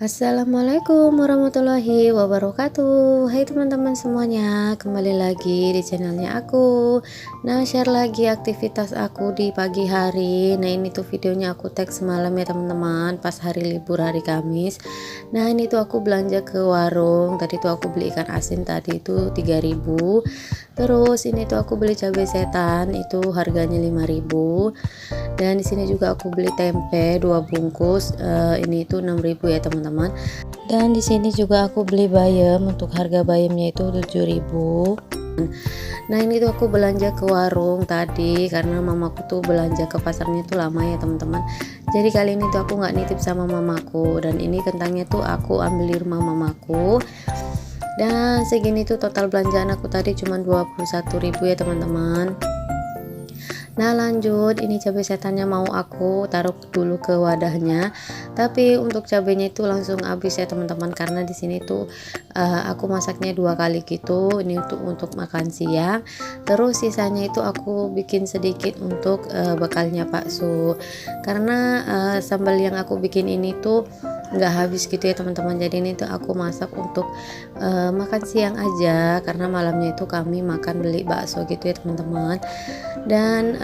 Assalamualaikum warahmatullahi wabarakatuh. Hai teman-teman semuanya, kembali lagi di channelnya aku. Nah, share lagi aktivitas aku di pagi hari. Nah, ini tuh videonya aku tag semalam ya teman-teman, pas hari libur hari Kamis. Nah, ini tuh aku belanja ke warung. Tadi tuh aku beli ikan asin, tadi itu 3.000. Terus ini tuh aku beli cabai setan, itu harganya 5.000. Dan di sini juga aku beli tempe 2 bungkus, ini itu 6.000 ya teman-teman. Dan di sini juga aku beli bayam, untuk harga bayamnya itu 7.000. Nah, ini tuh aku belanja ke warung tadi karena mamaku tuh belanja ke pasarnya tuh lama ya teman-teman. Jadi kali ini tuh aku nggak nitip sama mamaku, dan ini kentangnya tuh aku ambil di rumah mamaku. Dan segini tuh total belanjaan aku tadi cuma 21.000 ya teman-teman. Nah, lanjut, ini cabai setannya mau aku taruh dulu ke wadahnya, tapi untuk cabenya itu langsung habis ya teman-teman, karena di sini tuh aku masaknya 2 kali gitu. Ini untuk makan siang, terus sisanya itu aku bikin sedikit untuk bekalnya Pak Su, karena sambal yang aku bikin ini tuh nggak habis gitu ya teman-teman. Jadi ini tuh aku masak untuk makan siang aja, karena malamnya itu kami makan beli bakso gitu ya teman-teman. Dan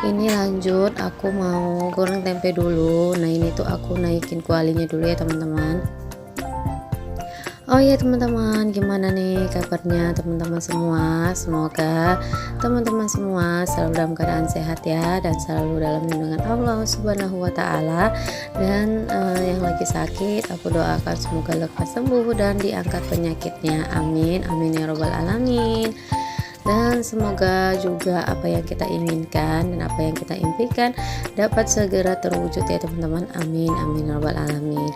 ini lanjut, aku mau goreng tempe dulu. Nah, ini tuh aku naikin kualinya dulu ya teman-teman. Oh ya teman-teman, gimana nih kabarnya teman-teman semua? Semoga teman-teman semua selalu dalam keadaan sehat ya, dan selalu dalam lindungan Allah Subhanahu wa Ta'ala. Dan yang lagi sakit, aku doakan semoga lekas sembuh dan diangkat penyakitnya, amin amin ya robbal alamin. Dan semoga juga apa yang kita inginkan dan apa yang kita impikan dapat segera terwujud ya teman-teman, amin amin ya rabbal alamin.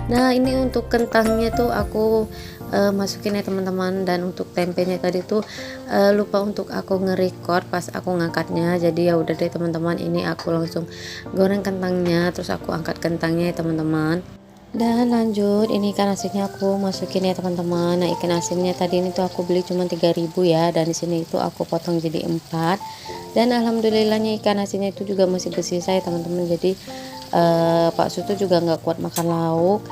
Nah, ini untuk kentangnya tuh aku masukin ya teman-teman, dan untuk tempenya tadi tuh lupa untuk aku nge-record pas aku ngangkatnya. Jadi ya udah deh teman-teman, ini aku langsung goreng kentangnya, terus aku angkat kentangnya ya teman-teman. Dan lanjut, ini ikan asinnya aku masukin ya teman-teman. Nah, ikan asinnya tadi ini tuh aku beli cuma 3.000 ya, dan di sini itu aku potong jadi 4. Dan alhamdulillahnya ikan asinnya itu juga masih bersisa ya teman-teman. Jadi Pak Sutu juga nggak kuat makan lauk.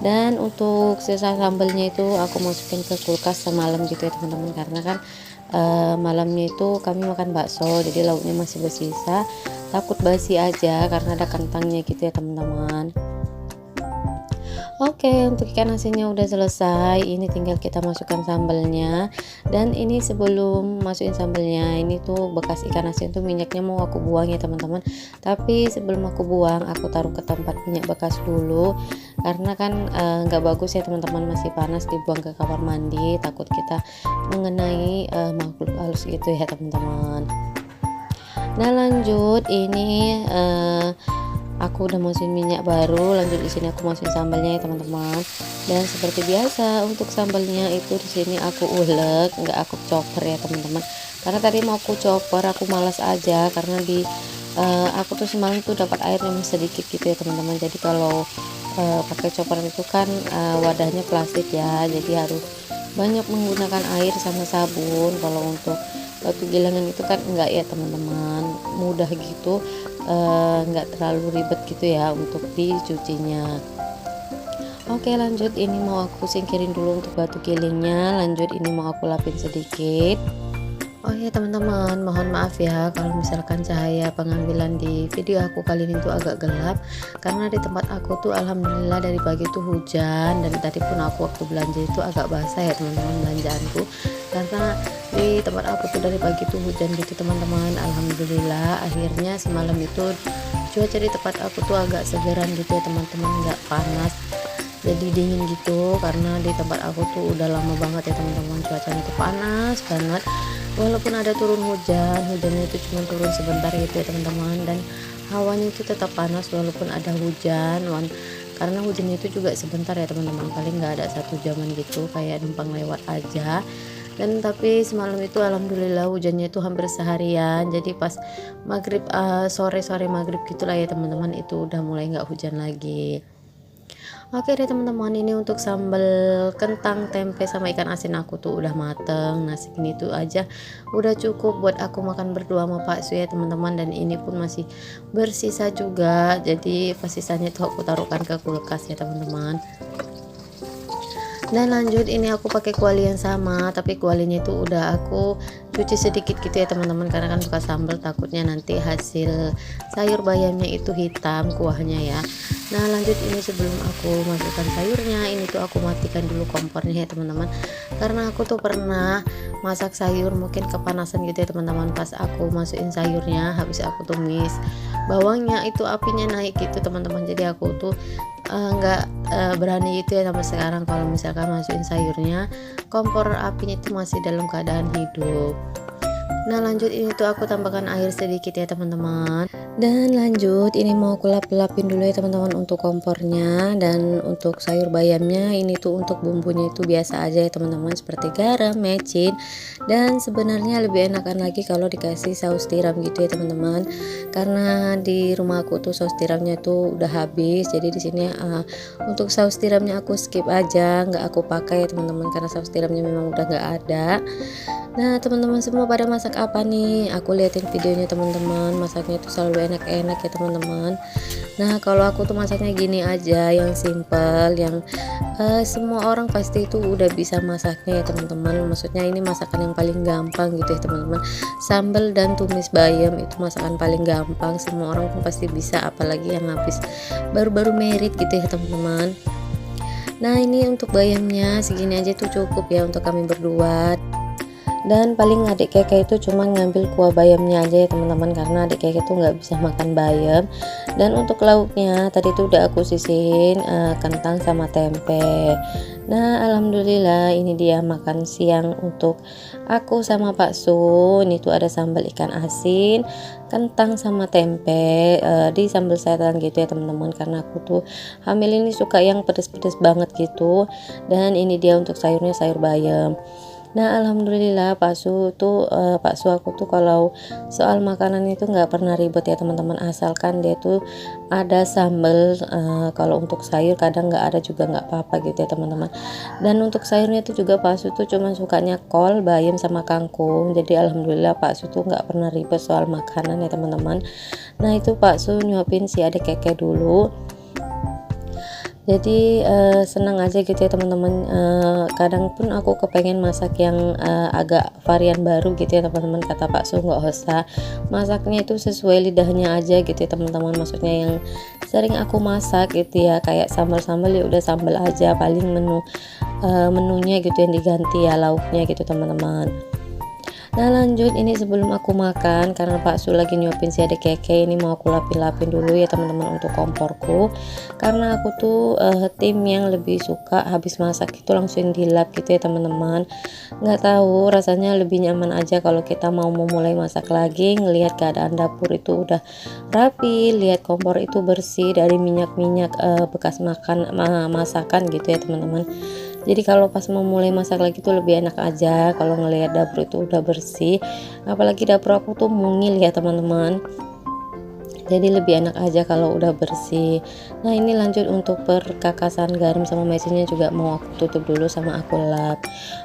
Dan untuk sisa sambelnya itu aku masukin ke kulkas semalam gitu ya teman-teman, karena kan malamnya itu kami makan bakso, jadi lauknya masih bersisa, takut basi aja karena ada kentangnya gitu ya teman-teman. Oke, untuk ikan asinnya udah selesai, ini tinggal kita masukkan sambelnya. Dan ini sebelum masukin sambelnya, ini tuh bekas ikan asin tuh minyaknya mau aku buang ya teman-teman. Tapi sebelum aku buang, aku taruh ke tempat minyak bekas dulu, karena kan nggak bagus ya teman-teman, masih panas dibuang ke kamar mandi, takut kita mengenai makhluk halus gitu ya teman-teman. Nah, lanjut, ini aku udah masukin minyak baru. Lanjut, di sini aku masukin sambalnya ya teman-teman. Dan seperti biasa untuk sambalnya itu di sini aku ulek, nggak aku chopper ya teman-teman, karena tadi mau aku chopper aku malas aja, karena di aku tuh semalam tuh dapat air yang sedikit gitu ya teman-teman. Jadi kalau pakai chopper itu kan wadahnya plastik ya, jadi harus banyak menggunakan air sama sabun. Kalau untuk batu gilangan itu kan enggak ya teman-teman, mudah gitu, nggak terlalu ribet gitu ya untuk dicucinya. Oke, lanjut, ini mau aku singkirin dulu untuk batu gilingnya. Lanjut, ini mau aku lapin sedikit. Oh ya teman-teman, mohon maaf ya kalau misalkan cahaya pengambilan di video aku kali ini tuh agak gelap, karena di tempat aku tuh alhamdulillah dari pagi tuh hujan, dan tadi pun aku waktu belanja itu agak basah ya teman-teman belanjaanku, karena di tempat aku tuh dari pagi tuh hujan gitu teman-teman. Alhamdulillah akhirnya semalam itu cuaca di tempat aku tuh agak segeran gitu ya teman-teman, nggak panas, jadi dingin gitu, karena di tempat aku tuh udah lama banget ya teman-teman cuacanya itu panas banget. Walaupun ada turun hujan, hujannya itu cuma turun sebentar gitu ya teman-teman, dan hawanya itu tetap panas walaupun ada hujan, karena hujannya itu juga sebentar ya teman-teman, paling nggak ada 1 jaman gitu, kayak numpang lewat aja. Dan tapi semalam itu alhamdulillah hujannya itu hampir seharian, jadi pas maghrib, sore-sore maghrib gitulah ya teman-teman, itu udah mulai nggak hujan lagi. Oke deh teman-teman, ini untuk sambal kentang, tempe sama ikan asin aku tuh udah mateng. Nah segini tuh aja udah cukup buat aku makan berdua sama Pak Su ya teman-teman. Dan ini pun masih bersisa juga, jadi pas sisanya tuh aku taruhkan ke kulkas ya teman-teman. Dan lanjut, ini aku pakai kuali yang sama, tapi kualinya itu udah aku cuci sedikit gitu ya teman-teman, karena kan bekas sambal takutnya nanti hasil sayur bayamnya itu hitam kuahnya ya. Nah lanjut, ini sebelum aku masukkan sayurnya, ini tuh aku matikan dulu kompornya ya teman-teman, karena aku tuh pernah masak sayur mungkin kepanasan gitu ya teman-teman. Pas aku masukin sayurnya, habis aku tumis bawangnya itu apinya naik gitu teman-teman, jadi aku tuh nggak berani itu ya sampai sekarang kalau misalkan masukin sayurnya kompor apinya itu masih dalam keadaan hidup. Nah lanjut, ini tuh aku tambahkan air sedikit ya teman-teman. Dan lanjut, ini mau aku lap-lapin dulu ya teman-teman untuk kompornya. Dan untuk sayur bayamnya ini tuh untuk bumbunya itu biasa aja ya teman-teman, seperti garam, mecin. Dan sebenarnya lebih enakan lagi kalau dikasih saus tiram gitu ya teman-teman, karena di rumah aku tuh saus tiramnya tuh udah habis. Jadi di sini untuk saus tiramnya aku skip aja, nggak aku pakai ya teman-teman, karena saus tiramnya memang udah nggak ada. Nah teman-teman semua pada masak apa nih? Aku liatin videonya teman-teman, masaknya itu selalu enak-enak ya teman-teman. Nah kalau aku tuh masaknya gini aja, yang simple, yang semua orang pasti itu udah bisa masaknya ya teman-teman. Maksudnya ini masakan yang paling gampang gitu ya teman-teman. Sambal dan tumis bayam itu masakan paling gampang, semua orang pun pasti bisa, apalagi yang habis baru-baru merit gitu ya teman-teman. Nah ini untuk bayamnya segini aja tuh cukup ya untuk kami berdua. Dan paling adik keke itu cuma ngambil kuah bayamnya aja ya teman-teman, karena adik keke itu nggak bisa makan bayam. Dan untuk lauknya tadi itu udah aku sisihin kentang sama tempe. Nah alhamdulillah ini dia makan siang untuk aku sama Pak Su. Ini tuh ada sambal ikan asin, kentang sama tempe di sambal setan gitu ya teman-teman, karena aku tuh hamil ini suka yang pedes-pedes banget gitu. Dan ini dia untuk sayurnya, sayur bayam. Nah alhamdulillah Pak Su tuh Pak Su aku tuh kalau soal makanan itu nggak pernah ribet ya teman-teman, asalkan dia tuh ada sambal. Kalau untuk sayur kadang nggak ada juga nggak apa-apa gitu ya teman-teman. Dan untuk sayurnya tuh juga Pak Su tuh cuma sukanya kol, bayam sama kangkung. Jadi alhamdulillah Pak Su tuh nggak pernah ribet soal makanan ya teman-teman. Nah itu Pak Su nyuapin si adik keke dulu. Jadi senang aja gitu ya teman-teman. Kadang pun aku kepengen masak yang agak varian baru gitu ya teman-teman. Kata Pak Su nggak usah masaknya itu sesuai lidahnya aja gitu ya teman-teman, maksudnya yang sering aku masak gitu ya, kayak sambal-sambal ya udah sambal aja, paling menunya gitu yang diganti ya lauknya gitu teman-teman. Nah lanjut, ini sebelum aku makan, karena Pak Su lagi nyuapin si adik keke, ini mau aku lapin-lapin dulu ya teman-teman untuk komporku, karena aku tuh tim yang lebih suka habis masak itu langsung dilap gitu ya teman-teman. Nggak tahu, rasanya lebih nyaman aja kalau kita mau memulai masak lagi, ngelihat keadaan dapur itu udah rapi, lihat kompor itu bersih dari minyak-minyak bekas masakan gitu ya teman-teman. Jadi kalau pas mau mulai masak lagi tuh lebih enak aja kalau ngelihat dapur itu udah bersih, apalagi dapur aku tuh mungil ya teman-teman, jadi lebih enak aja kalau udah bersih. Nah ini lanjut untuk perkakasan garam sama mesinnya juga mau aku tutup dulu sama aku lap.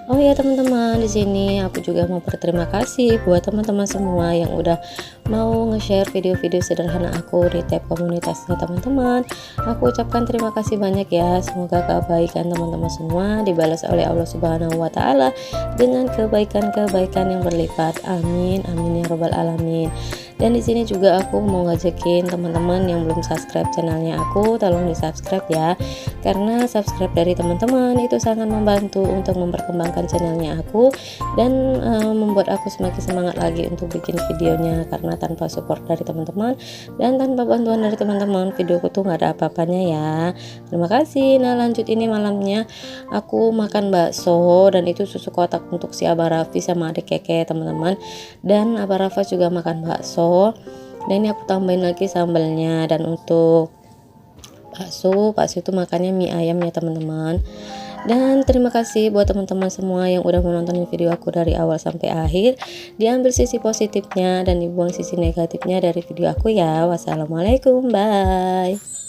Oh ya teman-teman, di sini aku juga mau berterima kasih buat teman-teman semua yang udah mau nge-share video-video sederhana aku di tab komunitasnya teman-teman. Aku ucapkan terima kasih banyak ya. Semoga kebaikan teman-teman semua dibalas oleh Allah Subhanahu wa taala dengan kebaikan-kebaikan yang berlipat. Amin amin ya robbal alamin. Dan di sini juga aku mau ngajakin teman-teman yang belum subscribe channelnya aku, tolong di subscribe ya, karena subscribe dari teman-teman itu sangat membantu untuk memperkembangkan channelnya aku dan membuat aku semakin semangat lagi untuk bikin videonya, karena tanpa support dari teman-teman dan tanpa bantuan dari teman-teman videoku tuh nggak ada apa-apanya ya. Terima kasih. Nah lanjut, ini malamnya aku makan bakso, dan itu susu kotak untuk si Abah Raffi sama adik keke teman-teman, dan Abah Rafa juga makan bakso. Dan ini aku tambahin lagi sambalnya. Dan untuk bakso itu makannya mie ayam ya teman-teman. Dan terima kasih buat teman-teman semua yang udah menonton video aku dari awal sampai akhir. Diambil sisi positifnya dan dibuang sisi negatifnya dari video aku ya. Wassalamualaikum, bye.